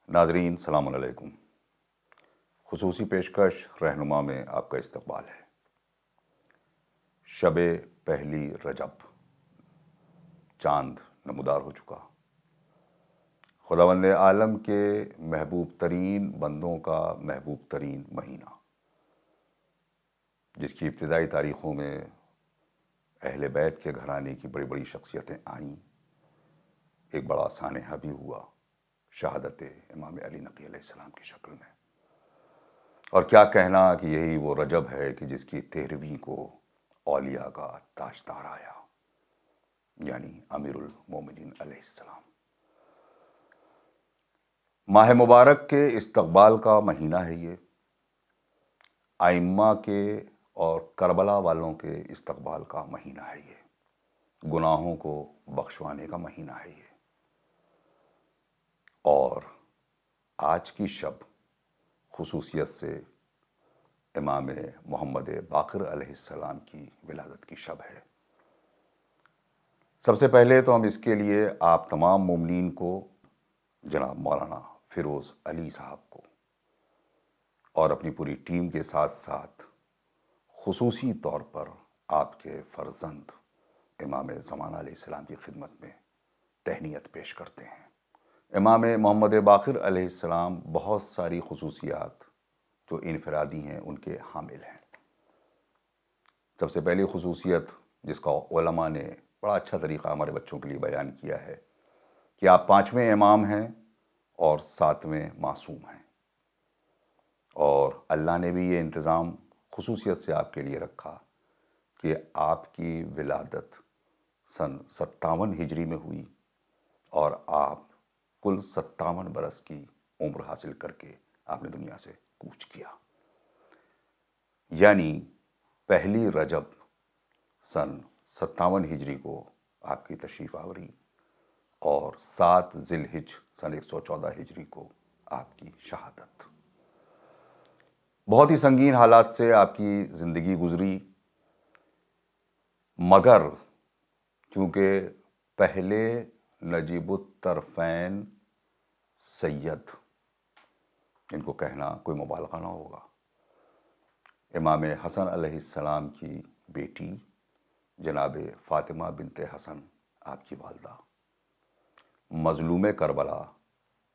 ناظرین السلام علیکم۔ خصوصی پیشکش رہنما میں آپ کا استقبال ہے۔ شب پہلی رجب، چاند نمودار ہو چکا۔ خداوند عالم کے محبوب ترین بندوں کا محبوب ترین مہینہ، جس کی ابتدائی تاریخوں میں اہل بیت کے گھرانے کی بڑی بڑی شخصیتیں آئیں، ایک بڑا سانحہ بھی ہوا شہادت امام علی نقی علیہ السلام کی شکل میں۔ اور کیا کہنا کہ یہی وہ رجب ہے کہ جس کی 13ویں کو اولیاء کا تاجدار آیا، یعنی امیر المومنین علیہ السلام۔ ماہ مبارک کے استقبال کا مہینہ ہے یہ، ائمہ کے اور کربلا والوں کے استقبال کا مہینہ ہے یہ، گناہوں کو بخشوانے کا مہینہ ہے یہ۔ اور آج کی شب خصوصیت سے امام محمد باقر علیہ السلام کی ولادت کی شب ہے۔ سب سے پہلے تو ہم اس کے لیے آپ تمام مومنین کو، جناب مولانا فیروز علی صاحب کو اور اپنی پوری ٹیم کے ساتھ ساتھ خصوصی طور پر آپ کے فرزند امام زمانہ علیہ السلام کی خدمت میں تہنیت پیش کرتے ہیں۔ امام محمد باقر علیہ السلام بہت ساری خصوصیات جو انفرادی ہیں ان کے حامل ہیں۔ سب سے پہلی خصوصیت جس کا علماء نے بڑا اچھا طریقہ ہمارے بچوں کے لیے بیان کیا ہے کہ آپ 5ویں امام ہیں اور 7ویں معصوم ہیں، اور اللہ نے بھی یہ انتظام خصوصیت سے آپ کے لیے رکھا کہ آپ کی ولادت سن 57 ہجری میں ہوئی اور آپ کل 57 برس کی عمر حاصل کر کے آپ نے دنیا سے کوچ کیا، یعنی پہلی رجب سن 57 ہجری کو آپ کی تشریف آوری اور 7 ذی الحج سن 114 ہجری کو آپ کی شہادت۔ بہت ہی سنگین حالات سے آپ کی زندگی گزری، مگر چونکہ پہلے نجیب الطرفین سید، ان کو کہنا کوئی مبالغہ نہ ہوگا، امام حسن علیہ السلام کی بیٹی جناب فاطمہ بنت حسن آپ کی والدہ، مظلوم کربلا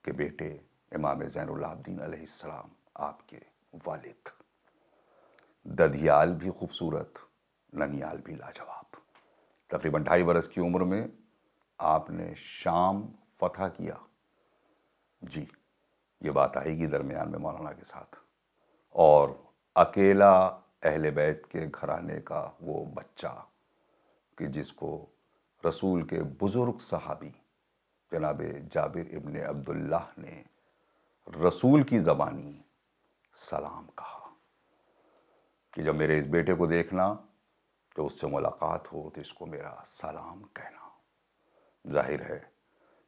کے بیٹے امام زین العابدین علیہ السلام آپ کے والد، ددھیال بھی خوبصورت، ننیال بھی لاجواب۔ تقریباً 2.5 برس کی عمر میں آپ نے شام فتح کیا۔ جی، یہ بات آئے گی درمیان میں مولانا کے ساتھ۔ اور اکیلا اہل بیت کے گھرانے کا وہ بچہ کہ جس کو رسول کے بزرگ صحابی جناب جابر ابن عبداللہ نے رسول کی زبانی سلام کہا کہ جب میرے اس بیٹے کو دیکھنا تو اس سے ملاقات ہو تو اس کو میرا سلام کہنا۔ ظاہر ہے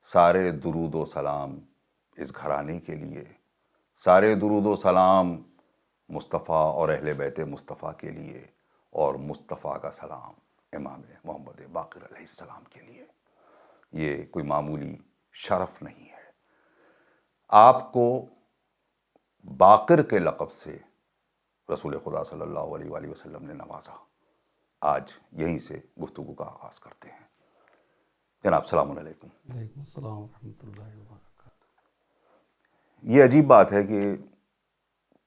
سارے درود و سلام اس گھرانے کے لیے، سارے درود و سلام مصطفیٰ اور اہل بیت مصطفیٰ کے لیے، اور مصطفیٰ کا سلام امام محمد باقر علیہ السلام کے لیے۔ یہ کوئی معمولی شرف نہیں ہے۔ آپ کو باقر کے لقب سے رسول خدا صلی اللہ علیہ وآلہ وسلم نے نوازا۔ آج یہیں سے گفتگو کا آغاز کرتے ہیں۔ جناب السلام علیکم۔ وعلیکم السلام ورحمۃ اللہ وبرکاتہ۔ یہ عجیب بات ہے کہ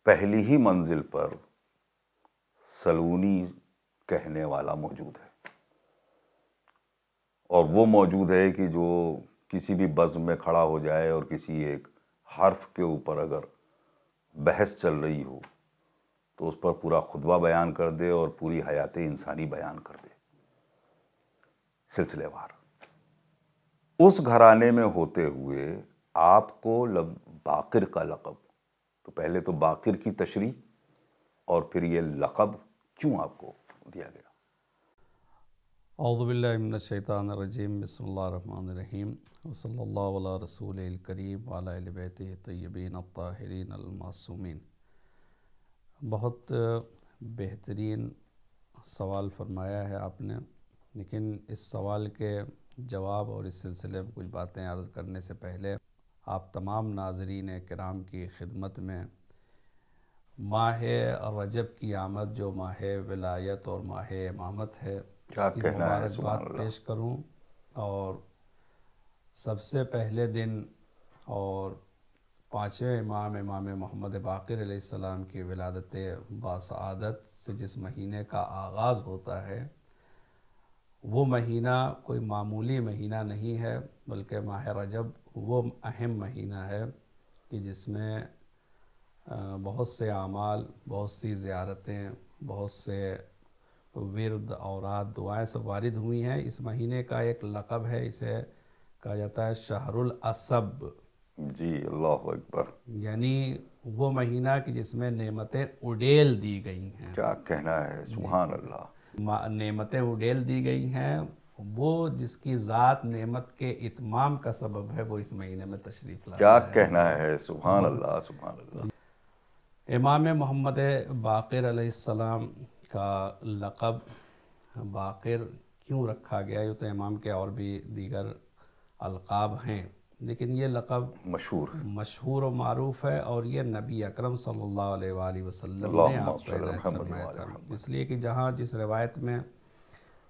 پہلی ہی منزل پر سلونی کہنے والا موجود ہے، اور وہ موجود ہے کہ جو کسی بھی بزم میں کھڑا ہو جائے اور کسی ایک حرف کے اوپر اگر بحث چل رہی ہو تو اس پر پورا خطبہ بیان کر دے اور پوری حیات انسانی بیان کر دے، سلسلے وار۔ اس گھرانے میں ہوتے ہوئے آپ کو باقر کا لقب، تو پہلے تو باقر کی تشریح اور پھر یہ لقب کیوں آپ کو دیا گیا؟ اعوذ باللہ من الشیطان الرجیم، بسم اللہ الرحمن الرحیم، وصلی اللہ علی رسول الکریم وعلی اہل بیتہ الطیبین الطاہرین المعصومین۔ بہت بہترین سوال فرمایا ہے آپ نے، لیکن اس سوال کے جواب اور اس سلسلے میں کچھ باتیں عرض کرنے سے پہلے آپ تمام ناظرین کرام کی خدمت میں ماہ رجب کی آمد جو ماہ ولایت اور ماہ امامت ہے کیا اس کی کہنا ہے، مبارکباد سبحان اللہ۔ پیش کروں، اور سب سے پہلے دن اور پانچویں امام محمد باقر علیہ السلام کی ولادت باسعادت سے جس مہینے کا آغاز ہوتا ہے وہ مہینہ کوئی معمولی مہینہ نہیں ہے، بلکہ ماہ رجب وہ اہم مہینہ ہے کہ جس میں بہت سے اعمال، بہت سی زیارتیں، بہت سے ورد اوراد دعائیں سب وارد ہوئی ہیں۔ اس مہینے کا ایک لقب ہے، اسے کہا جاتا ہے شہر العصب، جی اللہ اکبر، یعنی وہ مہینہ کہ جس میں نعمتیں اڈیل دی گئی ہیں، کیا کہنا ہے، سبحان اللہ۔ نعمتیں اڈیل دی گئی ہیں، وہ جس کی ذات نعمت کے اتمام کا سبب ہے وہ اس مہینے میں تشریف لاتا کیا ہے۔ کہنا ہے، سبحان اللہ، سبحان اللہ۔ امام محمد باقر علیہ السلام کا لقب باقر کیوں رکھا گیا؟ یہ تو امام کے اور بھی دیگر القاب ہیں، لیکن یہ لقب مشہور و معروف ہے، اور یہ نبی اکرم صلی اللہ علیہ وآلہ وسلم نے اللہم آپ کو صلی عنایت محمد فرمایا وعلی تھا، محمد۔ اس لیے کہ جہاں جس روایت میں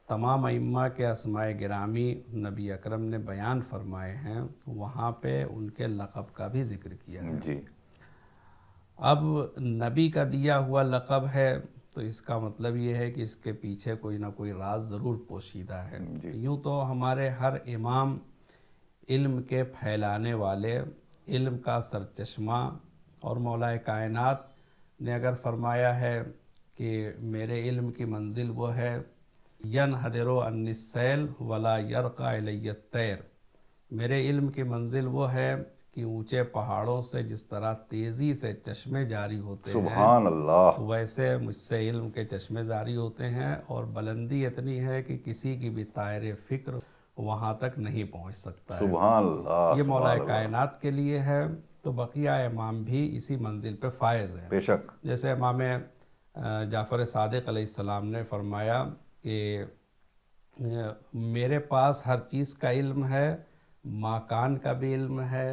تمام ائمہ کے اسماء گرامی نبی اکرم نے بیان فرمائے ہیں، وہاں پہ ان کے لقب کا بھی ذکر کیا ہے۔ جی اب نبی کا دیا ہوا لقب ہے تو اس کا مطلب یہ ہے کہ اس کے پیچھے کوئی نہ کوئی راز ضرور پوشیدہ ہے۔ یوں تو ہمارے ہر امام علم کے پھیلانے والے، علم کا سرچشمہ، اور مولا کائنات نے اگر فرمایا ہے کہ میرے علم کی منزل وہ ہے ینحدر عنی السیل ولا یرقی الی الطیر، میرے علم کی منزل وہ ہے کہ اونچے پہاڑوں سے جس طرح تیزی سے چشمے جاری ہوتے ہیں، سبحان اللہ، ویسے مجھ سے علم کے چشمے جاری ہوتے ہیں، اور بلندی اتنی ہے کہ کسی کی بھی طائر فکر وہاں تک نہیں پہنچ سکتا ہے۔ سبحان اللہ، یہ مولا سبحان اللہ، کائنات کے لیے ہے، تو بقیہ امام بھی اسی منزل پہ فائز ہیں۔ بے شک۔ جیسے امام جعفر صادق علیہ السلام نے فرمایا کہ میرے پاس ہر چیز کا علم ہے، ما کان کا بھی علم ہے،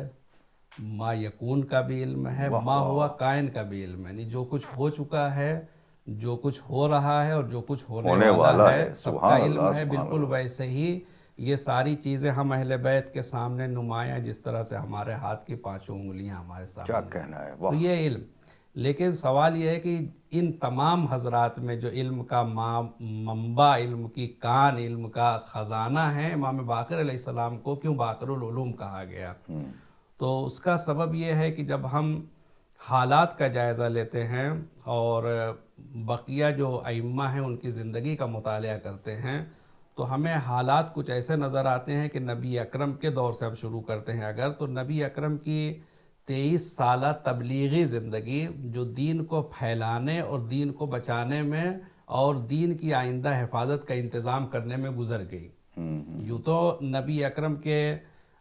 ما یکون کا بھی علم ہے، ما ہوا کائن کا بھی علم ہے، یعنی جو کچھ ہو چکا ہے، جو کچھ ہو رہا ہے، اور جو کچھ ہونے والا ہے، سب کا علم ہے۔ بالکل ویسے ہی یہ ساری چیزیں ہم اہل بیت کے سامنے نمایاں، جس طرح سے ہمارے ہاتھ کی پانچوں انگلیاں ہمارے سامنے، کیا کہنا ہے، تو واہ۔ یہ علم۔ لیکن سوال یہ ہے کہ ان تمام حضرات میں جو علم کا منبع، علم کی کان، علم کا خزانہ ہے، امام باقر علیہ السلام کو کیوں باقر العلوم کہا گیا؟ تو اس کا سبب یہ ہے کہ جب ہم حالات کا جائزہ لیتے ہیں اور بقیہ جو ائمہ ہیں ان کی زندگی کا مطالعہ کرتے ہیں، تو ہمیں حالات کچھ ایسے نظر آتے ہیں کہ نبی اکرم کے دور سے ہم شروع کرتے ہیں اگر، تو نبی اکرم کی 23 سالہ تبلیغی زندگی جو دین کو پھیلانے اور دین کو بچانے میں اور دین کی آئندہ حفاظت کا انتظام کرنے میں گزر گئی۔ یوں تو نبی اکرم کے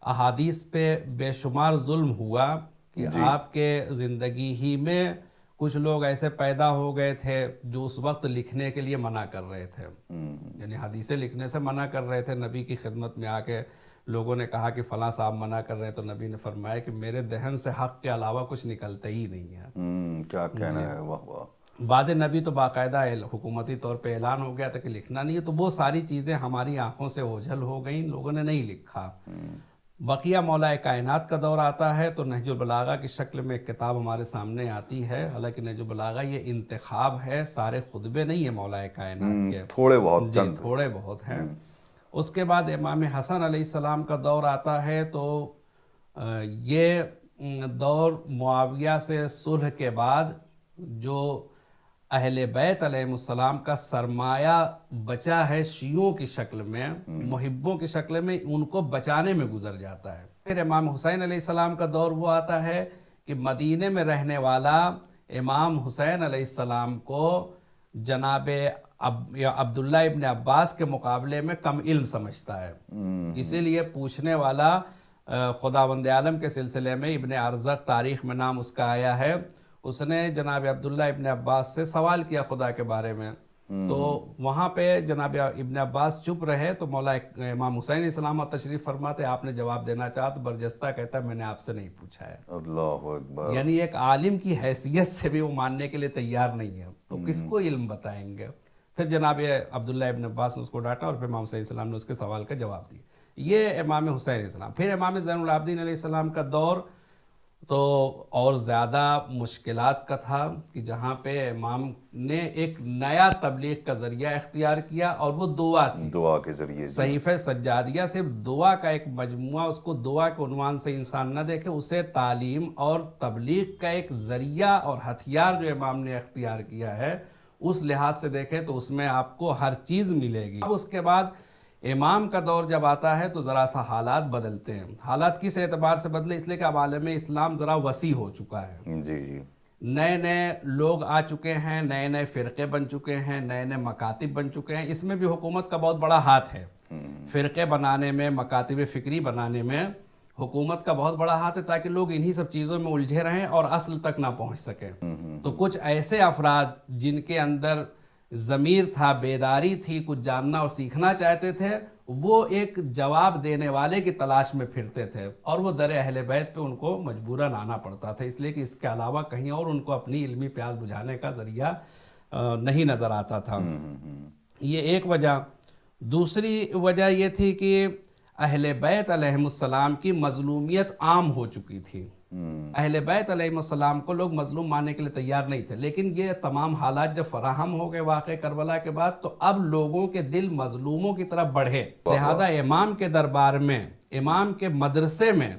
احادیث پہ بے شمار ظلم ہوا کہ آپ کے زندگی ہی میں کچھ لوگ ایسے پیدا ہو گئے تھے جو اس وقت لکھنے کے لیے منع کر رہے تھے، یعنی حدیثیں لکھنے سے منع کر رہے تھے۔ نبی کی خدمت میں آ کے لوگوں نے کہا کہ فلاں صاحب منع کر رہے ہیں، تو نبی نے فرمایا کہ میرے دہن سے حق کے علاوہ کچھ نکلتے ہی نہیں ہے۔ کیا کہنا ہے، واہ واہ۔ بعد نبی تو باقاعدہ حکومتی طور پہ اعلان ہو گیا تھا کہ لکھنا نہیں ہے، تو وہ ساری چیزیں ہماری آنکھوں سے اوجھل ہو گئیں، لوگوں نے نہیں لکھا۔ بقیہ مولا کائنات کا دور آتا ہے تو نہج البلاغہ کی شکل میں ایک کتاب ہمارے سامنے آتی ہے، حالانکہ نہج البلاغہ یہ انتخاب ہے، سارے خطبے نہیں ہیں مولا کائنات کے، تھوڑے بہت، جی تھوڑے بہت ہیں۔ اس کے بعد امام حسن علیہ السلام کا دور آتا ہے، تو یہ دور معاویہ سے صلح کے بعد جو اہل بیت علیہ السلام کا سرمایہ بچا ہے شیعوں کی شکل میں، محبوں کی شکل میں، ان کو بچانے میں گزر جاتا ہے۔ پھر امام حسین علیہ السلام کا دور وہ آتا ہے کہ مدینے میں رہنے والا امام حسین علیہ السلام کو جناب عبداللہ ابن عباس کے مقابلے میں کم علم سمجھتا ہے، اسی لیے پوچھنے والا خداوند عالم کے سلسلے میں ابن ارزق تاریخ میں نام اس کا آیا ہے، اس نے جناب عبداللہ ابن عباس سے سوال کیا خدا کے بارے میں تو وہاں پہ جناب ابن عباس چپ رہے تو مولا امام حسین علیہ السلام تشریف فرماتے، آپ نے جواب دینا چاہا تو برجستہ کہتا ہے میں نے آپ سے نہیں پوچھا ہے. اللہ اکبر. یعنی ایک عالم کی حیثیت سے بھی وہ ماننے کے لیے تیار نہیں ہے تو کس کو علم بتائیں گے. پھر جناب عبداللہ ابن عباس نے اس کو ڈانٹا اور پھر امام حسین علیہ السلام نے اس کے سوال کا جواب دیا. یہ امام حسین علیہ السلام. پھر امام زین العابدین علیہ السلام کا دور تو اور زیادہ مشکلات کا تھا کہ جہاں پہ امام نے ایک نیا تبلیغ کا ذریعہ اختیار کیا اور وہ دعا تھی. دعا کے ذریعے. صحیفہ سجادیہ صرف دعا کا ایک مجموعہ، اس کو دعا کے عنوان سے انسان نہ دیکھے، اسے تعلیم اور تبلیغ کا ایک ذریعہ اور ہتھیار جو امام نے اختیار کیا ہے اس لحاظ سے دیکھیں تو اس میں آپ کو ہر چیز ملے گی. اب اس کے بعد امام کا دور جب آتا ہے تو ذرا سا حالات بدلتے ہیں. حالات کس اعتبار سے بدلے؟ اس لیے کہ اب عالم اسلام ذرا وسیع ہو چکا ہے. جی. نئے نئے لوگ آ چکے ہیں، نئے نئے فرقے بن چکے ہیں، نئے نئے مکاتب بن چکے ہیں. اس میں بھی حکومت کا بہت بڑا ہاتھ ہے. فرقے بنانے میں، مکاتب فکری بنانے میں حکومت کا بہت بڑا ہاتھ ہے تاکہ لوگ انہی سب چیزوں میں الجھے رہیں اور اصل تک نہ پہنچ سکیں. تو کچھ ایسے افراد جن کے اندر ضمیر تھا، بیداری تھی، کچھ جاننا اور سیکھنا چاہتے تھے، وہ ایک جواب دینے والے کی تلاش میں پھرتے تھے اور وہ در اہل بیت پہ ان کو مجبوراً آنا پڑتا تھا، اس لیے کہ اس کے علاوہ کہیں اور ان کو اپنی علمی پیاس بجھانے کا ذریعہ نہیں نظر آتا تھا. یہ ایک وجہ. دوسری وجہ یہ تھی کہ اہل بیت علیہم السلام کی مظلومیت عام ہو چکی تھی. اہل بیت علیہ السلام کو لوگ مظلوم ماننے کے لیے تیار نہیں تھے، لیکن یہ تمام حالات جب فراہم ہو گئے واقع کربلا کے بعد تو اب لوگوں کے دل مظلوموں کی طرف بڑھے. لہذا امام کے دربار میں، امام کے مدرسے میں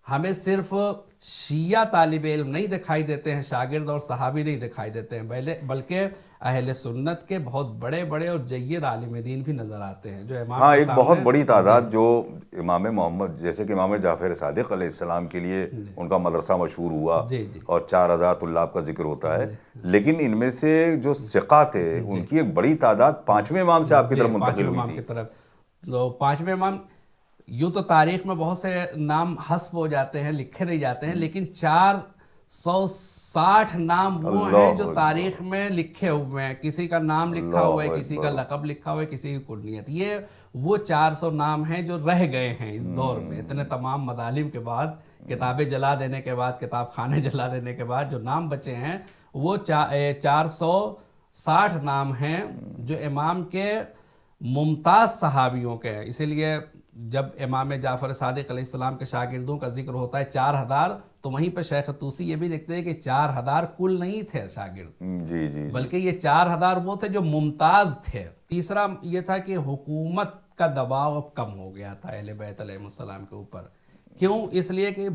ہمیں صرف شیعہ طالب علم نہیں دکھائی دیتے ہیں، شاگرد اور صحابی نہیں دکھائی دیتے ہیں، بلکہ اہل سنت کے بہت بڑے بڑے اور جید عالم دین بھی نظر آتے ہیں جو امام ہاں، ایک بہت بڑی تعداد جو امام محمد، جیسے کہ امام جعفر صادق علیہ السلام کے لیے ان کا مدرسہ مشہور ہوا اور 4000 طلاب کا ذکر ہوتا ہے، لیکن ان میں سے جو ثقہ تھے ان کی ایک بڑی تعداد 5ویں امام سے آپ کی طرف منتقل ہوئی تھی. تو 5ویں امام، یوں تو تاریخ میں بہت سے نام حذف ہو جاتے ہیں، لکھے نہیں جاتے ہیں، لیکن 460 نام وہ ہیں جو تاریخ میں لکھے ہوئے ہیں. کسی کا نام لکھا ہوا ہے، کسی کا لقب لکھا ہوا ہے، کسی کی کنیت. یہ وہ 400 نام ہیں جو رہ گئے ہیں اس دور میں. اتنے تمام مظالم کے بعد، کتابیں جلا دینے کے بعد، کتاب خانے جلا دینے کے بعد جو نام بچے ہیں وہ 460 نام ہیں جو امام کے ممتاز صحابیوں کے ہیں. اسی لیے جب امام جعفر صادق علیہ السلام کے شاگردوں کا ذکر ہوتا ہے 4000، تو وہیں پہ شیخ طوسی یہ بھی لکھتے ہیں کہ 4000 کل نہیں تھے شاگرد، جی، بلکہ یہ 4000 وہ تھے جو ممتاز تھے. تیسرا یہ تھا کہ حکومت کا دباؤ اب کم ہو گیا تھا اہل بیت علیہ السلام کے اوپر. کیوں؟ اس لیے کہ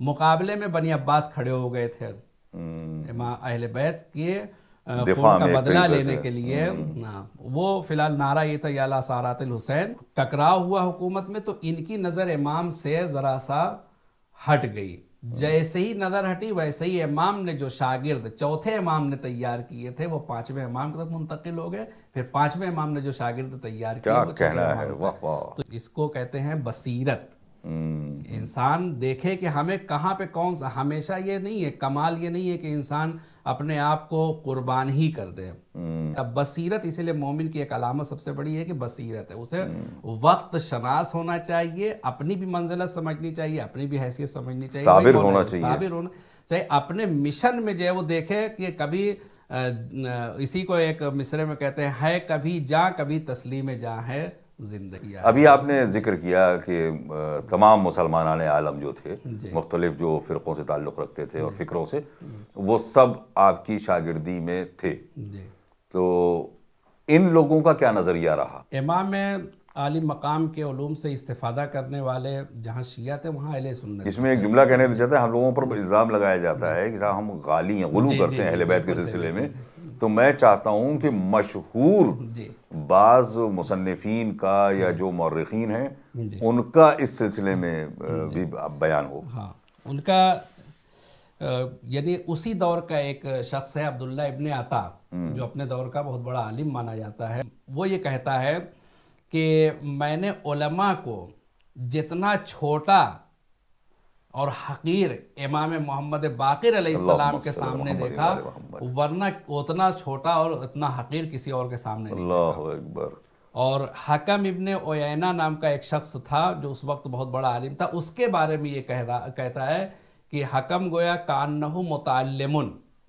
مقابلے میں بنی عباس کھڑے ہو گئے تھے اہل بیت کے خون کا بدلہ لینے کے لیے. وہ فی الحال نعرہ یہ تھا یا لا سارات الحسین. ٹکراؤ ہوا حکومت میں تو ان کی نظر امام سے ذرا سا ہٹ گئی. جیسے ہی نظر ہٹی ویسے ہی امام نے جو شاگرد 4تھے امام نے تیار کیے تھے وہ 5ویں امام کی طرف منتقل ہو گئے. پھر 5ویں امام نے جو شاگرد تیار کیے وہ 6ویں امام تھے. تو اس کو کہتے ہیں بصیرت. انسان دیکھے کہ ہمیں کہاں پہ کون سا. ہمیشہ یہ نہیں ہے، کمال یہ نہیں ہے کہ انسان اپنے آپ کو قربان ہی کر دے. اب بصیرت، اسی لیے مومن کی ایک علامت سب سے بڑی ہے کہ بصیرت ہے. اسے وقت شناس ہونا چاہیے، اپنی بھی منزلت سمجھنی چاہیے، اپنی بھی حیثیت سمجھنی چاہیے، صابر ہونا چاہیے، صابر ہونا چاہیے. اپنے مشن میں جو ہے وہ دیکھے کہ کبھی اسی کو ایک مصرے میں کہتے ہیں ہے کبھی جاں کبھی تسلیم جاں ہے زندگی. ابھی آپ نے ذکر کیا کہ تمام مسلمانان عالم جو تھے، مختلف جو فرقوں سے تعلق رکھتے تھے اور فکروں سے، وہ سب آپ کی شاگردی میں تھے. تو ان لوگوں کا کیا نظریہ رہا؟ امام عالی مقام کے علوم سے استفادہ کرنے والے جہاں شیعہ تھے وہاں اہل سنت. اس میں ایک جملہ کہنے دیا جاتا ہے، ہم لوگوں پر الزام لگایا جاتا ہے کہ ہم غالی ہیں، غلو کرتے ہیں اہل بیت کے سلسلے میں. تو میں چاہتا ہوں کہ مشہور بعض مصنفین کا یا جو مورخین ہیں ان کا اس سلسلے میں بھی بیان ہو. ہاں، ان کا یعنی اسی دور کا ایک شخص ہے عبداللہ ابن عطا، جو اپنے دور کا بہت بڑا عالم مانا جاتا ہے. وہ یہ کہتا ہے کہ میں نے علماء کو جتنا چھوٹا اور حقیر امام محمد باقر علیہ السلام کے سامنے دیکھا، ورنہ اتنا چھوٹا اور اتنا حقیر کسی اور کے سامنے نہیں دیکھا۔ اللہ اکبر۔ اور حکم ابن عیینہ نام کا ایک شخص تھا جو اس وقت بہت بڑا عالم تھا، اس کے بارے میں یہ کہتا ہے کہ حکم گویا کانہ متعلم،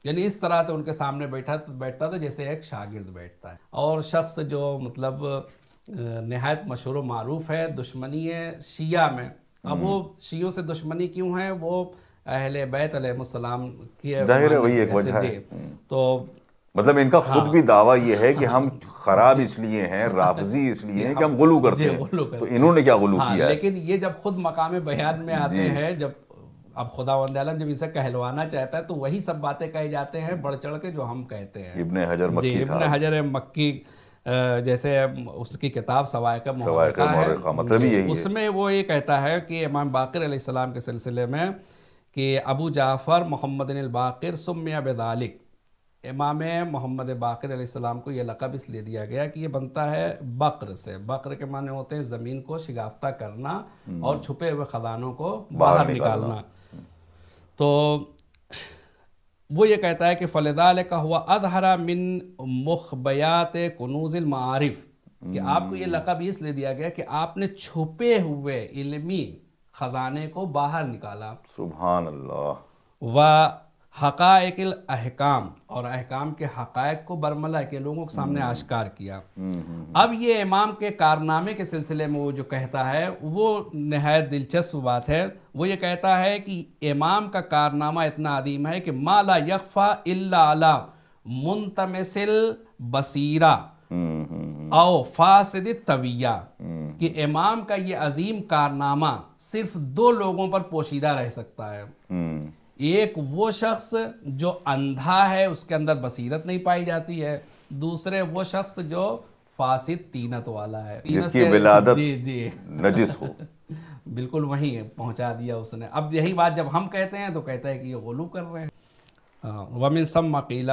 یعنی اس طرح سے ان کے سامنے بیٹھتا تھا جیسے ایک شاگرد بیٹھتا ہے۔ اور شخص جو مطلب نہایت مشہور و معروف ہے، دشمنی ہے شیعہ میں۔ اب وہ شیعوں سے دشمنی کیوں ہے؟ وہ اہل بیت علیہ السلام کی ظاہر ہے وہی ایک وجہ ہے۔ تو مطلب ان کا خود بھی دعویٰ یہ ہے کہ ہم خراب اس لیے ہیں، رافضی اس لیے ہیں کہ ہم غلو کرتے ہیں، تو انہوں نے کیا غلو کیا ہے؟ لیکن یہ جب خود مقام بیان میں آتے ہیں، جب اب خداوند عالم جب اسے کہلوانا چاہتا ہے تو وہی سب باتیں کہے جاتے ہیں بڑھ چڑھ کے جو ہم کہتے ہیں۔ ابن حجر مکی ابن حجر مکی جیسے اس کی کتاب سوائق محرقہ ہے، مطلب یہی ہے، اس میں وہ یہ کہتا ہے کہ امام باقر علیہ السلام کے سلسلے میں کہ ابو جعفر محمد الباقر سمیہ بذالک، امام محمد باقر علیہ السلام کو یہ لقب اس لیے دیا گیا کہ یہ بنتا ہے بقر سے۔ بقر کے معنی ہوتے ہیں زمین کو شگافتہ کرنا اور چھپے ہوئے خزانوں کو باہر نکالنا۔ تو وہ یہ کہتا ہے کہ فلذالک ہوا اظہر من مخبیات کنوز المعارف، کہ آپ کو یہ لقب اس لیے دیا گیا کہ آپ نے چھپے ہوئے علمی خزانے کو باہر نکالا۔ سبحان اللہ۔ و حقائق الاحکام، اور احکام کے حقائق کو برملا کے لوگوں کے سامنے آشکار کیا۔ اب یہ امام کے کارنامے کے سلسلے میں وہ جو کہتا ہے وہ نہایت دلچسپ بات ہے۔ وہ یہ کہتا ہے کہ امام کا کارنامہ اتنا عظیم ہے کہ ما لا یخفی الا علی منتمس البصیرہ او فاسد الطویہ، کہ امام کا یہ عظیم کارنامہ صرف دو لوگوں پر پوشیدہ رہ سکتا ہے۔ ایک وہ شخص جو اندھا ہے، اس کے اندر بصیرت نہیں پائی جاتی ہے، دوسرے وہ شخص جو فاسد طینت والا ہے، جس کی ولادت جی نجس ہو۔ بالکل وہیں پہنچا دیا اس نے۔ اب یہی بات جب ہم کہتے ہیں تو کہتا ہے کہ یہ غلو کر رہے ہیں۔ ومن ثم قیل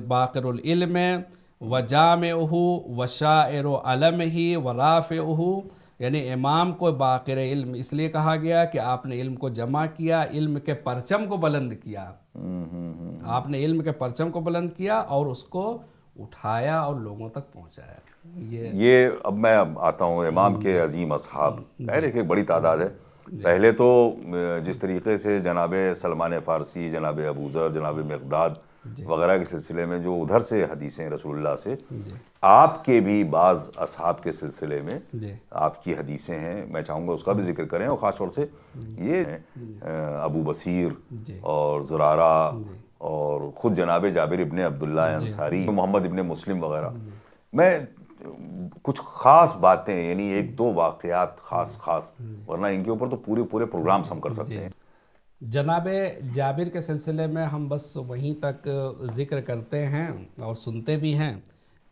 باقر العلم وجامعہ وشاعر علمہ ورافعہ، یعنی امام کو باقر علم اس لیے کہا گیا کہ آپ نے علم کو جمع کیا، علم کے پرچم کو بلند کیا۔ آپ نے علم کے پرچم کو بلند کیا اور اس کو اٹھایا اور لوگوں تک پہنچایا۔ یہ اب میں آتا ہوں امام کے عظیم اصحاب، ایک بڑی تعداد ہے۔ پہلے تو جس طریقے سے جناب سلمان فارسی، جناب ابوذر، جناب مقداد وغیرہ کے سلسلے میں جو ادھر سے حدیثیں رسول اللہ سے، آپ کے بھی بعض اصحاب کے سلسلے میں آپ کی حدیثیں ہیں، میں چاہوں گا اس کا بھی ذکر کریں، اور خاص طور سے یہ ابو بصیر اور زرارہ اور خود جناب جابر ابن عبداللہ انصاری، محمد ابن مسلم وغیرہ۔ میں کچھ خاص باتیں، یعنی ایک دو واقعات خاص، ورنہ ان کے اوپر تو پورے پروگرامز ہم کر سکتے ہیں۔ جناب جابر کے سلسلے میں ہم بس وہیں تک ذکر کرتے ہیں اور سنتے بھی ہیں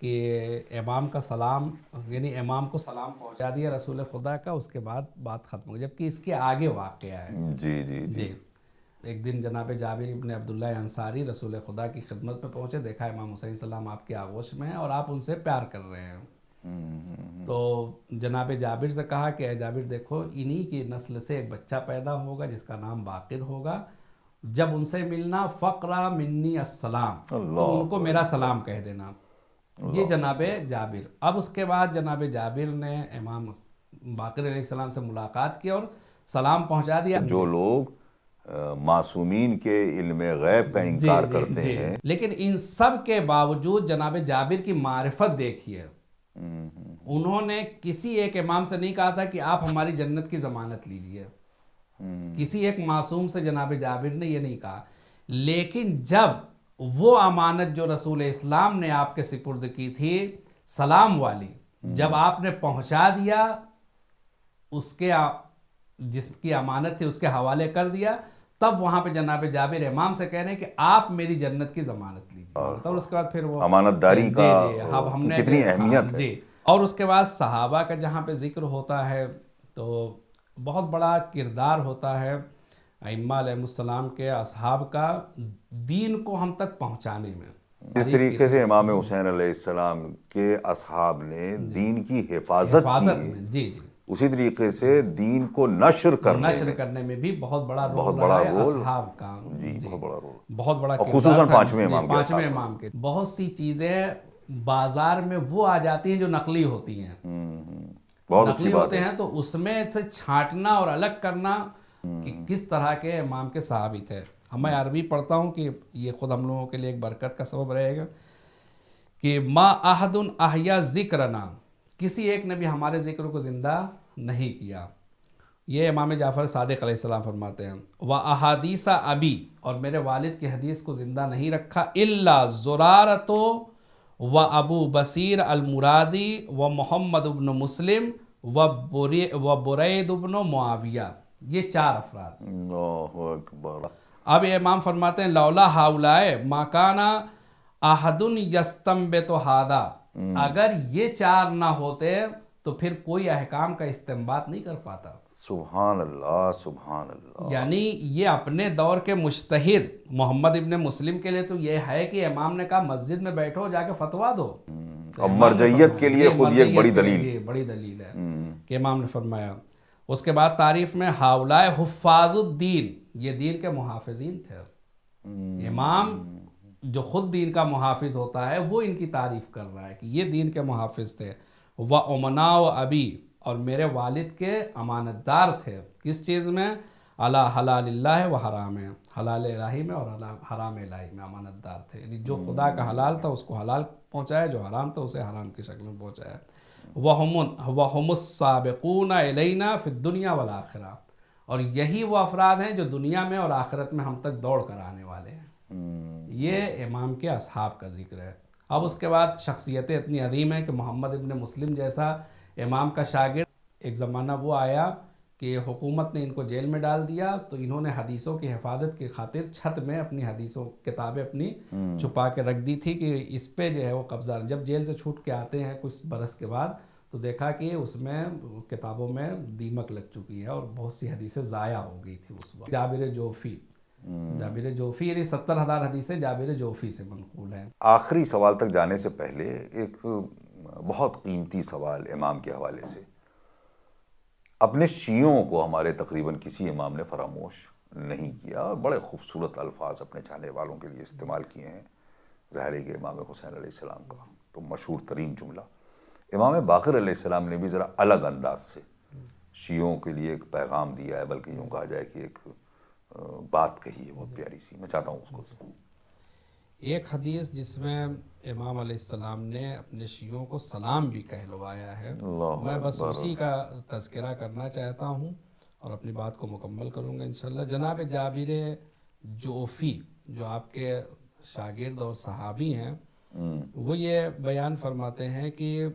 کہ امام کا سلام، یعنی امام کو سلام پہنچا دیا رسول خدا کا، اس کے بعد بات ختم ہو، جبکہ اس کے آگے واقعہ ہے۔ جی ایک دن جناب جابر ابن عبداللہ انصاری رسول خدا کی خدمت میں پہنچے، دیکھا امام حسین السلام آپ کے آغوش میں ہیں اور آپ ان سے پیار کر رہے ہیں۔ تو جناب جابر سے کہا کہ اے جابر دیکھو، انہی کی نسل سے ایک بچہ پیدا ہوگا جس کا نام باقر ہوگا، جب ان سے ملنا فقرا منی السلام، تو ان کو میرا سلام کہہ دینا۔ یہ جناب جابر۔ اب اس کے بعد جناب جابر نے امام باقر علیہ السلام سے ملاقات کی اور سلام پہنچا دیا۔ جو لوگ معصومین کے علم غیب کا انکار کرتے ہیں، لیکن ان سب کے باوجود جناب جابر کی معرفت دیکھیے، انہوں نے کسی ایک امام سے نہیں کہا تھا کہ آپ ہماری جنت کی ضمانت لیجئے، کسی ایک معصوم سے جناب جابر نے یہ نہیں کہا، لیکن جب وہ امانت جو رسول اسلام نے آپ کے سپرد کی تھی سلام والی، جب آپ نے پہنچا دیا، اس کے جس کی امانت تھی اس کے حوالے کر دیا، تب وہاں پہ جناب جابر امام سے کہہ رہے ہیں کہ آپ میری جنت کی ضمانت لیجیے۔ اور اس کے بعد پھر وہ امانت داری کا ہم نے کتنی اہمیت ہے۔ اور اس کے بعد صحابہ کا جہاں پہ ذکر ہوتا ہے تو بہت بڑا کردار ہوتا ہے ائمہ علیہ السلام کے، اصحاب کا، دین کو ہم تک پہنچانے میں۔ جس طریقے سے امام حسین علیہ السلام کے اصحاب نے دین کی حفاظت میں، جی اسی طریقے سے دین کو نشر کرنے میں بھی بہت بڑا رول رہا ہے اصحاب کا. جی بہت بڑا رول, بہت بڑا اور خصوصاً پانچویں امام کے. بہت سی چیزیں بازار میں وہ آ جاتی ہیں جو نقلی ہوتی ہیں, بہت نقلی اچھی بات ہوتے ہیں, تو اس میں سے چھانٹنا اور الگ کرنا کہ کس طرح کے امام کے صحابی تھے. میں عربی پڑھتا ہوں کہ یہ خود ہم لوگوں کے لیے ایک برکت کا سبب رہے گا کہ ما احد احیا ذکرنا, کسی ایک نے بھی ہمارے ذکر کو زندہ نہیں کیا. یہ امام جعفر صادق علیہ السلام فرماتے ہیں. وَأَحَادِيثَ ابی, اور میرے والد کی حدیث کو زندہ نہیں رکھا. إِلَّا زُرَارَةُ وَأَبُو بَصِيرَ الْمُرَادِي وَمُحَمَّدُ بْنُ مُسْلِمْ وَبُرَيْدُ بْنُ مُعَاوِيَہ. یہ 4 افراد. اللہ اکبر. اب امام فرماتے ہیں لولا ہاؤلائے ما کانا احد یستنبط ھذا, اگر یہ 4 نہ ہوتے تو پھر کوئی احکام کا استنباط نہیں کر پاتا. سبحان اللہ سبحان اللہ. یعنی یہ اپنے دور کے مجتہد محمد ابن مسلم کے لیے تو یہ ہے کہ امام نے کہا مسجد میں بیٹھو جا کے فتوا دو. اور مرجعیت کے لیے خود یہ ایک بڑی دلیل. جی بڑی دلیل ہے کہ امام نے فرمایا. اس کے بعد تعریف میں ہاؤلائے حفاظ الدین, یہ دین کے محافظین تھے. امام جو خود دین کا محافظ ہوتا ہے وہ ان کی تعریف کر رہا ہے کہ یہ دین کے محافظ تھے. وَأُمَنَاءُ ابی, اور میرے والد کے امانت دار تھے. کس چیز میں؟ علی حلال اللہ و حرام, حلال الہی میں اور حرام الہی میں امانت دار تھے. یعنی جو خدا کا حلال تھا اس کو حلال پہنچایا, جو حرام تھا اسے حرام کی شکل میں پہنچایا. وَهُمُ السَّابِقُونَ إِلَيْنَا فِي الدُّنْيَا وَالْآخِرَةِ, اور یہی وہ افراد ہیں جو دنیا میں اور آخرت میں ہم تک دوڑ کر آنے والے ہیں. یہ امام کے اصحاب کا ذکر ہے. اب اس کے بعد شخصیتیں اتنی عظیم ہیں کہ محمد ابن مسلم جیسا امام کا شاگرد, ایک زمانہ وہ آیا کہ حکومت نے ان کو جیل میں ڈال دیا, تو انہوں نے حدیثوں کی حفاظت کی خاطر چھت میں اپنی حدیثوں کتابیں اپنی چھپا کے رکھ دی تھی کہ اس پہ جو ہے وہ قبضہ. جب جیل سے چھوٹ کے آتے ہیں کچھ برس کے بعد تو دیکھا کہ اس میں کتابوں میں دیمک لگ چکی ہے اور بہت سی حدیثیں ضائع ہو گئی تھی اس وقت. جابر جوفی یعنی 70,000 حدیثیں جابر جوفی سے منقول ہیں. آخری سوال تک جانے سے پہلے ایک بہت قیمتی سوال امام کے حوالے سے. اپنے شیعوں کو ہمارے تقریباً کسی امام نے فراموش نہیں کیا, اور بڑے خوبصورت الفاظ اپنے چاہنے والوں کے لیے استعمال کیے ہیں. ظاہر ہے کہ امام حسین علیہ السلام کا تو مشہور ترین جملہ. امام باقر علیہ السلام نے بھی ذرا الگ انداز سے شیعوں کے لیے ایک پیغام دیا ہے, بلکہ یوں کہا جائے کہ ایک بات کہی ہے بہت پیاری سی. میں چاہتا ہوں اس کو. ایک حدیث جس میں امام علیہ السلام نے اپنے شیعوں کو سلام بھی کہلوایا ہے, میں بس اسی کا تذکرہ کرنا چاہتا ہوں اور اپنی بات کو مکمل کروں گا انشاءاللہ. جناب جابر جوفی جو آپ کے شاگرد اور صحابی ہیں, وہ یہ بیان فرماتے ہیں کہ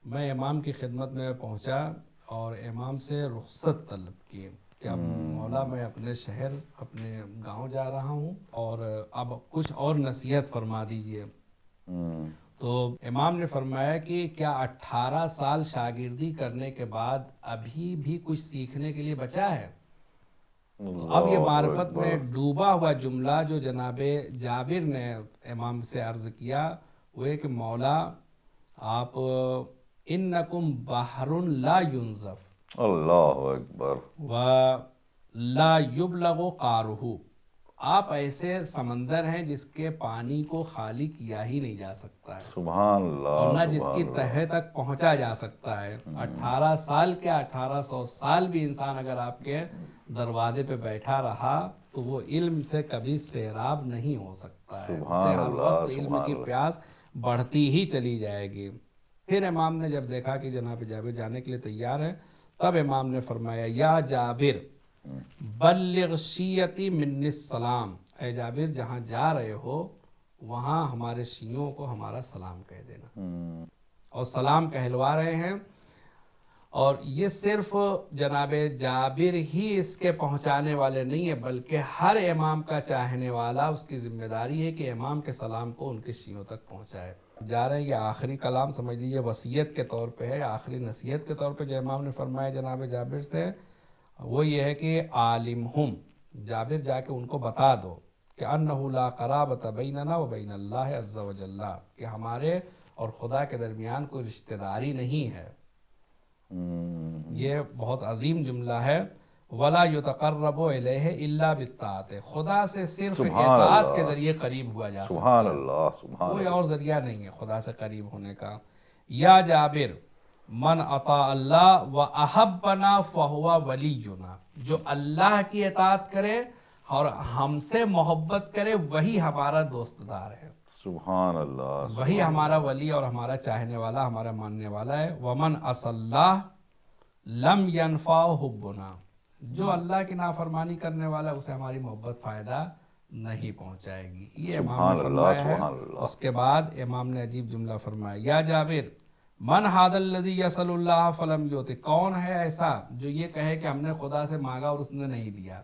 میں امام کی خدمت میں پہنچا اور امام سے رخصت طلب کی کہ اب مولا میں اپنے شہر اپنے گاؤں جا رہا ہوں اور اب کچھ اور نصیحت فرما دیجئے. تو امام نے فرمایا کہ کیا 18 سال شاگردی کرنے کے بعد ابھی بھی کچھ سیکھنے کے لیے بچا ہے؟ اب یہ معرفت میں ڈوبا ہوا جملہ جو جناب جابر نے امام سے عرض کیا وہ ہے کہ مولا آپ انکم بحر لا ینزف, اللہ اکبر, وَلَا يُبْلَغُ قَارُهُ, آپ ایسے سمندر ہیں جس کے پانی کو خالی کیا ہی نہیں جا سکتا ہے, سبحان اللہ, اور نہ جس کی تہہ تک پہنچا جا سکتا ہے. 18 سال کیا 1800 سال بھی انسان اگر آپ کے دروازے پہ بیٹھا رہا تو وہ علم سے کبھی سیراب نہیں ہو سکتا ہے. اسے ہر وقت علم کی پیاس بڑھتی ہی چلی جائے گی. پھر امام نے جب دیکھا کہ جناب جابر جانے کے لیے تیار ہے, تب امام نے فرمایا یا جابر بلغ شیعتی منی السلام, اے جابر جہاں جا رہے ہو وہاں ہمارے شیعوں کو ہمارا سلام کہہ دینا. اور سلام کہلوا رہے ہیں, اور یہ صرف جناب جابر ہی اس کے پہنچانے والے نہیں ہیں, بلکہ ہر امام کا چاہنے والا اس کی ذمہ داری ہے کہ امام کے سلام کو ان کے شیعوں تک پہنچائے. جا رہے ہیں, یہ آخری کلام سمجھ لیجیے وصیت کے طور پہ ہے, آخری نصیحت کے طور پہ جو امام نے فرمایا جناب جابر سے وہ یہ ہے کہ عالمہم, جابر جا کے ان کو بتا دو کہ انہ لا قرابۃ بیننا و بین اللہ عز و جل, کہ ہمارے اور خدا کے درمیان کوئی رشتہ داری نہیں ہے, یہ بہت عظیم جملہ ہے. وَلَا يُتَقَرَّبُ إِلَيْهِ إِلَّا بِالطَّاعَةِ، خدا سے صرف اطاعت کے ذریعے قریب ہوا جا سکتا سبحان ہے، اللہ سبحان کوئی اللہ. اور ذریعہ نہیں ہے خدا سے قریب ہونے کا. یا جابر من اطاع اللہ وَأَحَبَّنَا فَهُوَ وَلِيُّنَا، جو اللہ کی اطاعت کرے اور ہم سے محبت کرے وہی ہمارا دوست دار ہے، سبحان اللہ. وہی ہمارا ولی اور ہمارا چاہنے والا، ہمارا ماننے والا ہے. وَمَنْ عَصَى اللَّهَ لَمْ يَنْفَعْهُ حُبُّنَا، جو اللہ کی نافرمانی کرنے والا اسے ہماری محبت فائدہ نہیں پہنچائے گی. یہ امام نے سبحان اللہ فرمایا ہے. سبحان اللہ. اس کے بعد امام نے عجیب جملہ فرمایا، یا جابر من هذا الذي يسأل الله فلم يؤت، کون ہے ایسا جو یہ کہے کہ ہم نے خدا سے مانگا اور اس نے نہیں دیا،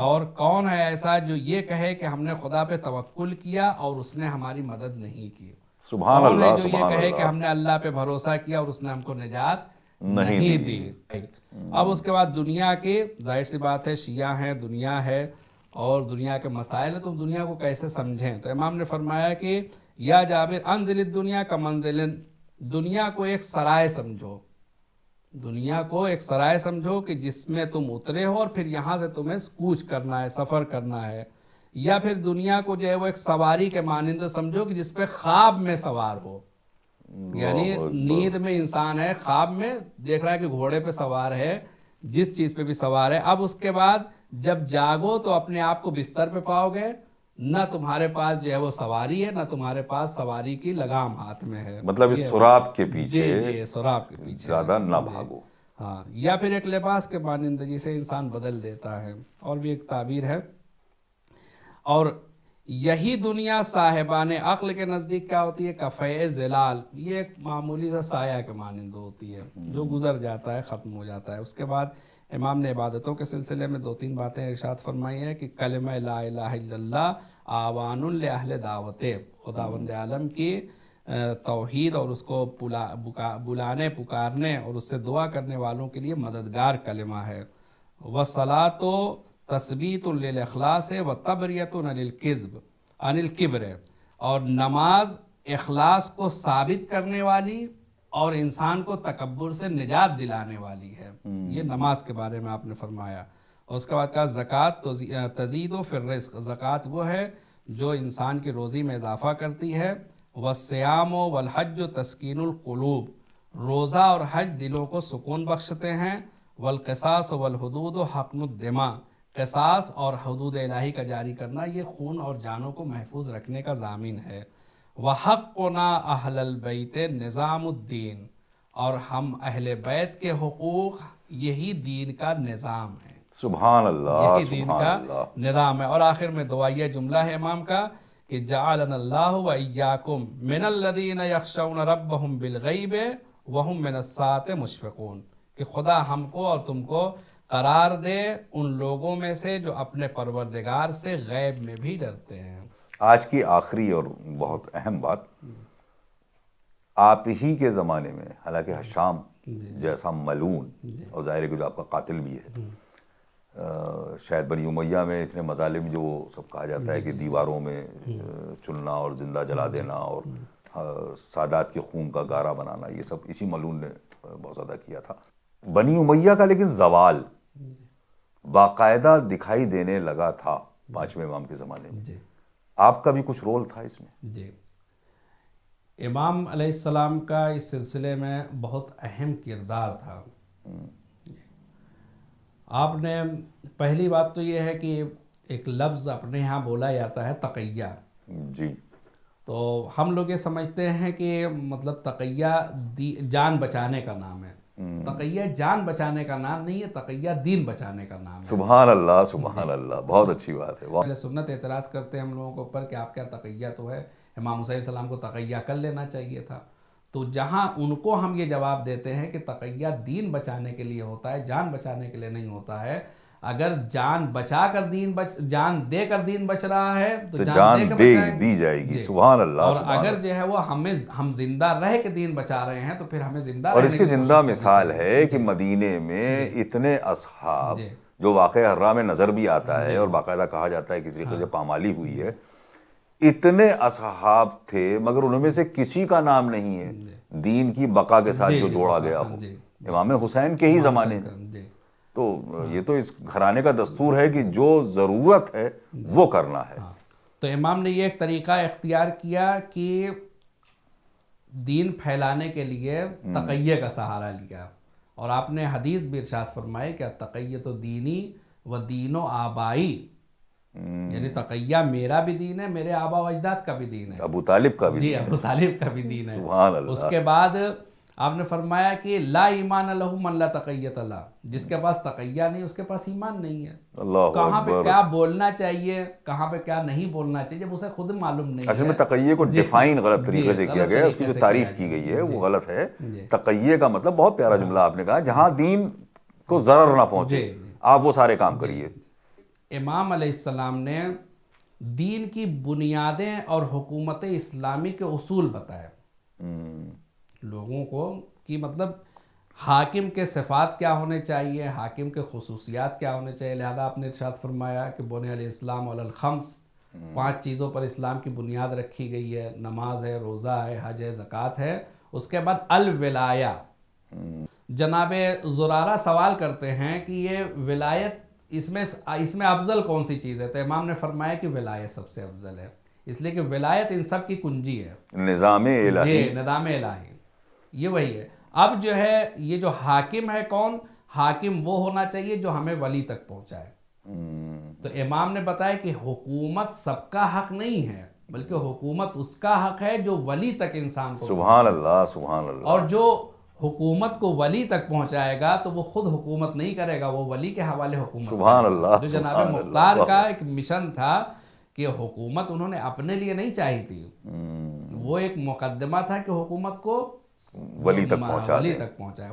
اور کون ہے ایسا جو یہ کہے کہ ہم نے خدا پہ توکل کیا اور اس نے ہماری مدد نہیں کی، سبحان کون ہے اللہ جو یہ سبحان کہے کہ اللہ. ہم نے اللہ پہ بھروسہ کیا اور اس نے ہم کو نجات نہیں دی. اب اس کے بعد دنیا کی ظاہر سی بات ہے، شیعہ ہیں، دنیا ہے اور دنیا کے مسائل ہیں، تو دنیا کو کیسے سمجھیں. تو امام نے فرمایا کہ یا جابر انزل الدنیا کا منزل، دنیا کو ایک سرائے سمجھو، دنیا کو ایک سرائے سمجھو کہ جس میں تم اترے ہو اور پھر یہاں سے تمہیں کوچ کرنا ہے، سفر کرنا ہے. یا پھر دنیا کو جو ہے وہ ایک سواری کے مانند سمجھو کہ جس پہ خواب میں سوار ہو، یعنی نیند میں انسان ہے، خواب میں دیکھ رہا ہے کہ گھوڑے پہ سوار ہے، جس چیز پہ بھی سوار ہے. اب اس کے بعد جب جاگو تو اپنے آپ کو بستر پہ پاؤ گے، نہ تمہارے پاس جو ہے وہ سواری ہے، نہ تمہارے پاس سواری کی لگام ہاتھ میں ہے. مطلب اس سراب کے پیچھے جی سراب کے پیچھے زیادہ نہ بھاگو. ہاں. یا پھر ایک لباس کے مانندگی سے انسان بدل دیتا ہے، اور بھی ایک تعبیر ہے. اور یہی دنیا صاحبان عقل کے نزدیک کیا ہوتی ہے؟ کفے زلال، یہ ایک معمولی سا سایہ کے مانند ہوتی ہے جو گزر جاتا ہے، ختم ہو جاتا ہے. اس کے بعد امام نے عبادتوں کے سلسلے میں 2-3 باتیں ارشاد فرمائی ہیں کہ کلمہ لا الہ الا اللہ آوان لأہل دعوت، خداوند عالم کی توحید اور اس کو بلانے پکارنے اور اس سے دعا کرنے والوں کے لیے مددگار کلمہ ہے. وَصَلَاةُ تثبیت للاخلاص و تبریت عن الکبر، اور نماز اخلاص کو ثابت کرنے والی اور انسان کو تکبر سے نجات دلانے والی ہے. یہ نماز کے بارے میں آپ نے فرمایا. اور اس کے بعد کہا زکوٰۃ تزید و فی الرزق، زکوٰۃ وہ ہے جو انسان کی روزی میں اضافہ کرتی ہے. والصیام والحج تسکین القلوب، روزہ اور حج دلوں کو سکون بخشتے ہیں. والقصاص والحدود حقن الدماء، قصاص اور حدود الہی کا جاری کرنا یہ خون اور جانوں کو محفوظ رکھنے کا ضامن ہے. وحقنا اہل البیت نظام الدین، اور ہم اہل بیت کے حقوق یہی دین کا نظام ہے، سبحان اللہ یہی دین سبحان کا اللہ. نظام ہے. اور آخر میں دعائیہ جملہ ہے امام کا کہ جعلنا اللہ وإیاکم من الذین یخشون ربهم بالغیب وهم من الساعة مشفقون، کہ خدا ہم کو اور تم کو قرار دے ان لوگوں میں سے جو اپنے پروردگار سے غیب میں بھی ڈرتے ہیں. آج کی آخری اور بہت اہم بات، آپ ہی کے زمانے میں حالانکہ حشام جیسا ملعون، اور ظاہر ہے کہ جو آپ کا قاتل بھی ہے، شاید بنی امیہ میں اتنے مظالم جو سب کہا جاتا ہے کہ دیواروں میں چننا اور زندہ جلا دینا اور سادات کے خون کا گارا بنانا، یہ سب اسی ملعون نے بہت زیادہ کیا تھا. بنی امیہ کا لیکن زوال باقاعدہ دکھائی دینے لگا تھا 5ویں امام کے زمانے میں. آپ کا بھی کچھ رول تھا اس میں؟ جی، امام علیہ السلام کا اس سلسلے میں بہت اہم کردار تھا. آپ نے پہلی بات تو یہ ہے کہ ایک لفظ اپنے ہاں بولا جاتا ہے تقیہ. جی. تو ہم لوگ یہ سمجھتے ہیں کہ مطلب تقیہ جان بچانے کا نام ہے. تقیہ جان بچانے کا نام نہیں ہے، تقیہ دین بچانے کا نام ہے. سبحان اللہ سبحان اللہ، بہت اچھی بات ہے. اہل سنت اعتراض کرتے ہیں ہم لوگوں کے اوپر کہ آپ کیا تقیہ تو ہے، امام حسین علیہ السلام کو تقیہ کر لینا چاہیے تھا. تو جہاں ان کو ہم یہ جواب دیتے ہیں کہ تقیہ دین بچانے کے لیے ہوتا ہے، جان بچانے کے لیے نہیں ہوتا ہے. اگر جان بچا کر جان دے کر دین بچ رہا ہے تو جان دے کے دی جائے گی. سبحان اللہ. اور اگر جو ہے وہ ہم زندہ رہ کے دین بچا رہے ہیں تو پھر ہمیں زندہ اور اس کی زندہ مثال ہے کہ مدینے میں اتنے اصحاب، جو واقعہ حرہ میں نظر بھی آتا ہے اور باقاعدہ کہا جاتا ہے کسی طریقے سے پامالی ہوئی ہے، اتنے اصحاب تھے مگر ان میں سے کسی کا نام نہیں ہے دین کی بقا کے ساتھ جو جوڑا گیا ہو، امام حسین کے ہی زمانے میں۔ تو یہ تو اس گھرانے کا دستور ہے کہ جو ضرورت ہے وہ کرنا ہے۔ تو امام نے یہ ایک طریقہ اختیار کیا کہ دین پھیلانے کے لیے تقیہ کا سہارا لیا، اور آپ نے حدیث بھی ارشاد فرمائے کہ تقیۃ دینی و دین و آبائی، یعنی تقیہ میرا بھی دین ہے، میرے آبا و اجداد کا بھی دین ہے، ابو طالب کا بھی جی ابو طالب کا بھی دین ہے۔ سبحان اللہ۔ اس کے بعد آپ نے فرمایا کہ لا ایمان لہ من لا تقیۃ لہ، جس کے پاس تقیہ نہیں اس کے پاس ایمان نہیں ہے۔ اللہ کہاں پہ کیا بولنا چاہیے، کہاں پہ کیا نہیں بولنا چاہیے، جب اسے خود معلوم نہیں ہے۔ اصل میں تقیہ کو ڈیفائن غلط طریقے سے کیا گیا ہے، اس کی جو تعریف کی گئی ہے وہ غلط ہے۔ تقیہ کا مطلب بہت پیارا جملہ آپ نے کہا، جہاں دین کو ضرر نہ پہنچے آپ وہ سارے کام کریے۔ امام علیہ السلام نے دین کی بنیادیں اور حکومت اسلامی کے اصول بتائے لوگوں کو، کہ مطلب حاکم کے صفات کیا ہونے چاہیے، حاکم کے خصوصیات کیا ہونے چاہیے۔ لہذا آپ نے ارشاد فرمایا کہ بنی الاسلام علی الخمس، 5 چیزوں پر اسلام کی بنیاد رکھی گئی ہے، نماز ہے، روزہ ہے، حج ہے، زکوٰۃ ہے۔ اس کے بعد الولایہ، جناب زرارہ سوال کرتے ہیں کہ یہ ولایت اس میں افضل کون سی چیز ہے، تو امام نے فرمایا کہ ولایت سب سے افضل ہے، اس لیے کہ ولایت ان سب کی کنجی ہے، نظام الہی۔ جی نظام الہی یہ وہی ہے۔ اب جو ہے یہ جو حاکم ہے کون، حاکم وہ ہونا چاہیے جو ہمیں ولی تک پہنچائے۔ تو امام نے بتایا کہ حکومت سب کا حق نہیں ہے، بلکہ حکومت اس کا حق ہے جو ولی تک انسان کو، سبحان اللہ سبحان اللہ۔ اور جو حکومت کو ولی تک پہنچائے گا تو وہ خود حکومت نہیں کرے گا، وہ ولی کے حوالے حکومت سبحان اللہ۔ جو جناب مختار کا ایک مشن تھا کہ حکومت انہوں نے اپنے لیے نہیں چاہی تھی، وہ ایک مقدمہ تھا کہ حکومت کو ولی تک پہنچائے،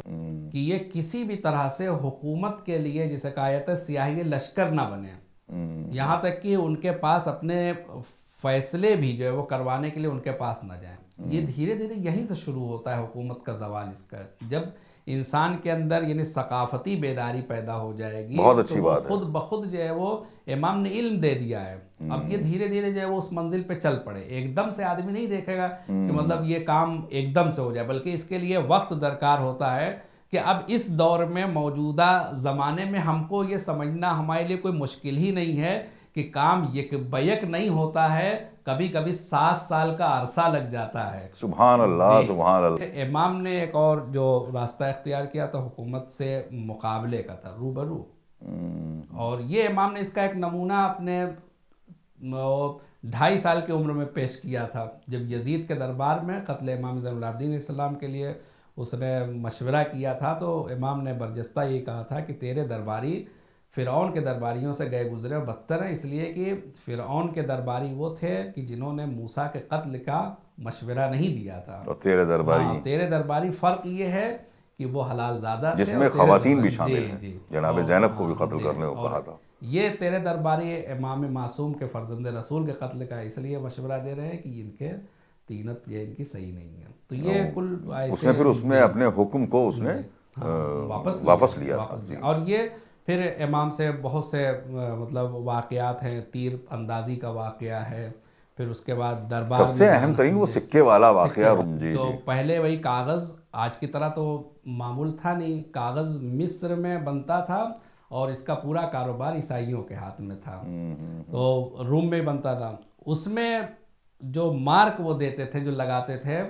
کہ یہ کسی بھی طرح سے حکومت کے لیے جسے کہا جاتا ہے سیاہی لشکر نہ بنے، یہاں تک کہ ان کے پاس اپنے فیصلے بھی جو ہے وہ کروانے کے لیے ان کے پاس نہ جائیں۔ یہ دھیرے دھیرے یہیں سے شروع ہوتا ہے حکومت کا زوال اس کا، جب انسان کے اندر یعنی ثقافتی بیداری پیدا ہو جائے گی، بہت اچھی تو وہ بات ہے۔ خود بخود جو ہے وہ امام نے علم دے دیا ہے، اب یہ دھیرے دھیرے جو ہے وہ اس منزل پہ چل پڑے۔ ایک دم سے آدمی نہیں دیکھے گا کہ مطلب یہ کام ایک دم سے ہو جائے، بلکہ اس کے لیے وقت درکار ہوتا ہے کہ اب اس دور میں موجودہ زمانے میں ہم کو یہ سمجھنا ہمارے لیے کوئی مشکل ہی نہیں ہے کہ کام یک بیک نہیں ہوتا ہے، کبھی کبھی 7 سال کا عرصہ لگ جاتا ہے۔ سبحان اللہ سبحان اللہ۔ امام نے ایک اور جو راستہ اختیار کیا تھا حکومت سے مقابلے کا تھا، روبرو، اور یہ امام نے اس کا ایک نمونہ اپنے 2.5 سال کی عمر میں پیش کیا تھا، جب یزید کے دربار میں قتل امام زین العابدین علیہ السلام کے لیے اس نے مشورہ کیا تھا، تو امام نے برجستہ یہ کہا تھا کہ تیرے درباری فرعون کے درباریوں سے گئے گزرے اور بدتر ہیں، اس لیے کہ فرعون کے درباری وہ تھے کہ جنہوں نے موسیٰ کے قتل کا مشورہ نہیں دیا تھا، اور تیرے درباری فرق یہ ہے کہ وہ حلال زادہ تھے، جس میں خواتین بھی شامل ہیں، جناب زینب کو بھی قتل کرنے کو کہا تھا۔ یہ تیرے درباری امام معصوم کے فرزند رسول کے قتل کا اس لیے مشورہ دے رہے ہیں کہ ان کے تینت یہ ان کی صحیح نہیں ہے۔ تو یہ کل اس نے پھر اس میں اپنے حکم کو اس نے واپس لیا، اور یہ پھر امام سے بہت سے مطلب واقعات ہیں، تیر اندازی کا واقعہ ہے، پھر اس کے بعد دربار سب سے اہم ترین وہ سکے والا واقعہ۔ تو پہلے وہی کاغذ آج کی طرح تو معمول تھا نہیں، کاغذ مصر میں بنتا تھا اور اس کا پورا کاروبار عیسائیوں کے ہاتھ میں تھا، تو روم میں بنتا تھا، اس میں جو مارک وہ دیتے تھے جو لگاتے تھے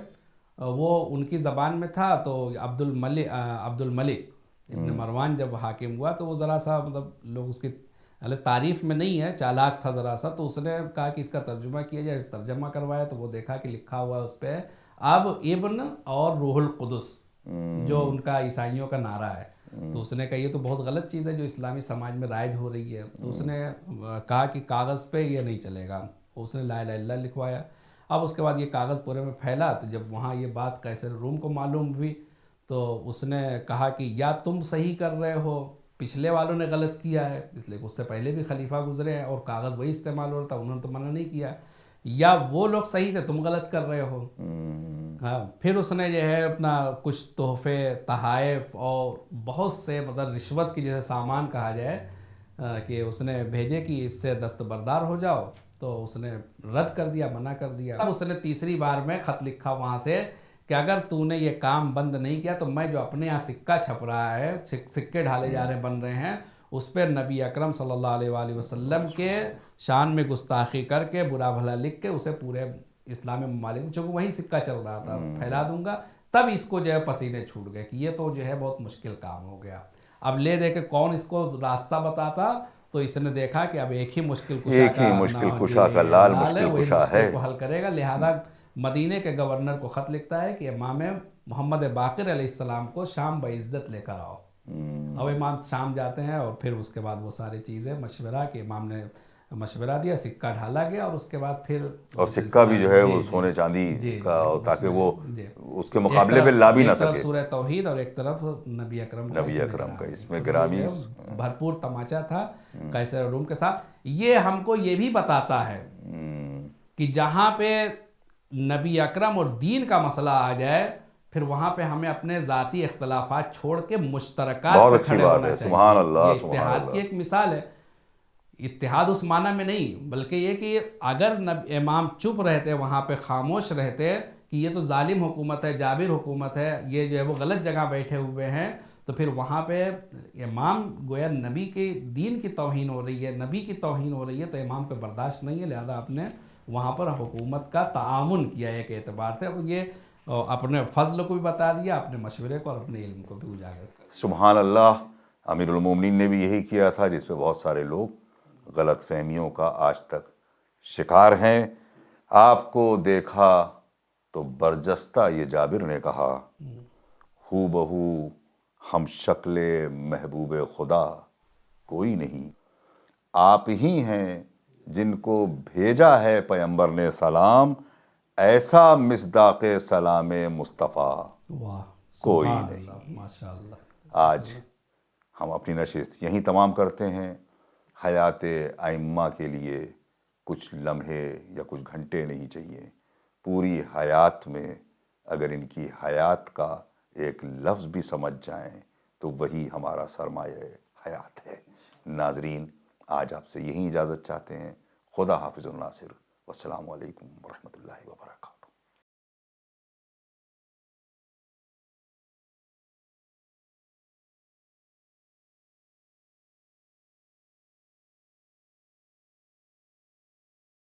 وہ ان کی زبان میں تھا۔ تو عبد الملک ابن مروان جب حاکم ہوا تو وہ ذرا سا مطلب لوگ اس کی تعریف میں نہیں ہے، چالاک تھا ذرا سا، تو اس نے کہا کہ اس کا ترجمہ کیا جائے، ترجمہ کروایا تو وہ دیکھا کہ لکھا ہوا ہے اس پہ اب ابن اور روح القدس، جو ان کا عیسائیوں کا نعرہ ہے، تو اس نے کہا یہ تو بہت غلط چیز ہے جو اسلامی سماج میں رائج ہو رہی ہے، تو اس نے کہا کہ کاغذ پہ یہ نہیں چلے گا، اس نے لا الہ الا اللہ لکھوایا۔ اب اس کے بعد یہ کاغذ پورے میں پھیلا، تو جب وہاں یہ بات قیصر روم کو معلوم ہوئی تو اس نے کہا کہ یا تم صحیح کر رہے ہو، پچھلے والوں نے غلط کیا ہے، اس لیے کہ اس سے پہلے بھی خلیفہ گزرے ہیں اور کاغذ وہی استعمال ہو رہا تھا، انہوں نے تو منع نہیں کیا، یا وہ لوگ صحیح تھے تم غلط کر رہے ہو۔ ہاں پھر اس نے جو ہے اپنا کچھ تحفے، تحائف اور بہت سے مطلب رشوت کی جیسے سامان کہا جائے کہ اس نے بھیجے کہ اس سے دستبردار ہو جاؤ، تو اس نے رد کر دیا, منع کر دیا. اب اس نے تیسری بار میں خط لکھا وہاں سے کہ اگر تو نے یہ کام بند نہیں کیا تو میں جو اپنے یہاں سکہ چھپ رہا ہے, سکے ڈھالے جا رہے بن رہے ہیں, اس پہ نبی اکرم صلی اللہ علیہ وآلہ وسلم کے شان میں گستاخی کر کے برا بھلا لکھ کے اسے پورے اسلامی ممالک میں, چونکہ وہیں سکہ چل رہا تھا, پھیلا دوں گا. تب اس کو جو ہے پسینے چھوٹ گئے کہ یہ تو جو ہے بہت مشکل کام ہو گیا. اب لے دے کے کون اس کو راستہ بتاتا, تو اس نے دیکھا کہ اب ایک ہی مشکل کشا کا لال ہے, مشکل وہی کشا مشکل ہے. کو حل کرے گا. لہذا مدینے کے گورنر کو خط لکھتا ہے کہ امام محمد باقر علیہ السلام کو شام بعزت لے کر آؤ. اب امام شام جاتے ہیں اور پھر اس کے بعد وہ ساری چیزیں مشورہ کہ امام نے مشورہ دیا, سکہ ڈھالا گیا, اور اس کے بعد پھر اور سکہ بھی جو ہے وہ سونے چاندی کا, تاکہ وہ اس کے مقابلے میں لا بھی نہ سکے. ایک طرف سورہ توحید اور ایک طرف نبی اکرم کا اس میں گرامی بھرپور تماچا تھا قیصر روم کے ساتھ. یہ ہم کو یہ بھی بتاتا ہے کہ جہاں پہ نبی اکرم اور دین کا مسئلہ آ جائے, پھر وہاں پہ ہمیں اپنے ذاتی اختلافات چھوڑ کے مشترکات پہ کھڑے ہونا چاہیے. سبحان اللہ, یہ اتحاد کی ایک مثال ہے. اتحاد اس معنی میں نہیں, بلکہ یہ کہ اگر امام چپ رہتے, وہاں پہ خاموش رہتے کہ یہ تو ظالم حکومت ہے, جابر حکومت ہے, یہ جو ہے وہ غلط جگہ بیٹھے ہوئے ہیں, تو پھر وہاں پہ امام گویا نبی کے دین کی توہین ہو رہی ہے, نبی کی توہین ہو رہی ہے, تو امام کو برداشت نہیں ہے. لہذا آپ نے وہاں پر حکومت کا تعاون کیا ایک اعتبار سے. اب یہ اپنے فضل کو بھی بتا دیا, اپنے مشورے کو اور اپنے علم کو بھی اجاگر کیا. سبحان اللہ. امیر المومنین نے بھی یہی کیا تھا, جس پہ بہت سارے لوگ غلط فہمیوں کا آج تک شکار ہیں. آپ کو دیکھا تو برجستہ یہ جابر نے کہا, ہو بہو ہم شکل محبوب خدا کوئی نہیں, آپ ہی ہیں جن کو بھیجا ہے پیمبر نے سلام, ایسا مصداق سلام مصطفیٰ کوئی نہیں. ماشاءاللہ. آج ہم اپنی نشست یہیں تمام کرتے ہیں. حیات ائمہ کے لیے کچھ لمحے یا کچھ گھنٹے نہیں چاہیے, پوری حیات میں اگر ان کی حیات کا ایک لفظ بھی سمجھ جائیں تو وہی ہمارا سرمایہ حیات ہے. ناظرین, آج آپ سے یہی اجازت چاہتے ہیں. خدا حافظ الناصر. والسلام علیکم ورحمۃ اللہ وبرکاتہ.